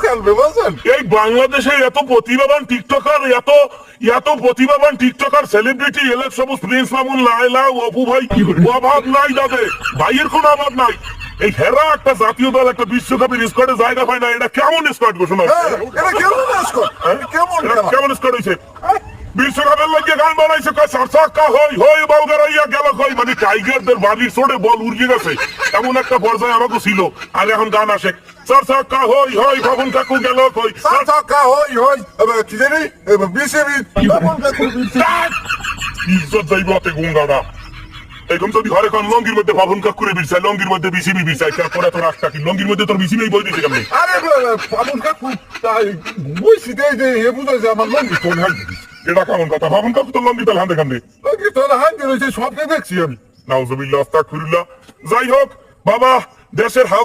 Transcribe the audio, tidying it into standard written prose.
খেলবে বুঝছেন? এই বাংলাদেশে এত প্রতিভাবান টিকটকার, এত প্রতিভাবান টিকটকার সেলিব্রিটি এলে সবুজ প্রিন্স মামুন, লায়লা, অপু ভাই, অভাব নাই যাবে, ভাইয়ের কোনো অভাব নাই। এই হেরা একটা জাতীয় দল একটা বিশ্বকাপের স্কোয়াডে জায়গা পায় না, এটা কেমন স্কোয়াড ঘোষণা হ্যাঁ, এটা কেমন স্কোর? কেমন এটা খেলা? কেমন স্কোয়াড হয়েছে? বিশ্বকাপের লাগে গান বানাইছে, কয় সারসাক্কা হই হই বালগারাইয়া গেল কই, মানে টাইগারদের বাড়ির চোটে বল উড়িয়ে গেছে এমন একটা পর্যায়ে আমাকে ছিল। আর এখন গান আসে সারসাক্কা হই হই বাবুন কাকু গেল কই। সারসাক্কা হই হই কি জানি বিসিবি ইজ্জত যাইব হাতে গুঙ্গাটা। এখন যদি ঘরে কোন লঙ্গির মধ্যে বাবুন কাকুরে বিছায়, লঙ্গির মধ্যে বিসিবি বিছায়, তারপরে তোর রাস্তা কি লঙ্গির মধ্যে তোর বিসিবি বই দিতে কেমনি? আরে বাবুন কাকু তাই বুঝছি যে হে বুঝে যে আমার লঙ্গি কোন হাত এটা কেমন কথা? বাবুন কাকু তো লঙ্গি তাহলে হাতে কান্দে। লঙ্গি তোর হাত রয়েছে স্বপ্নে দেখছি আমি। নাউজুবিল্লাহ আস্তাগফিরুল্লাহ। যাই হোক বাবা, দেশের হাল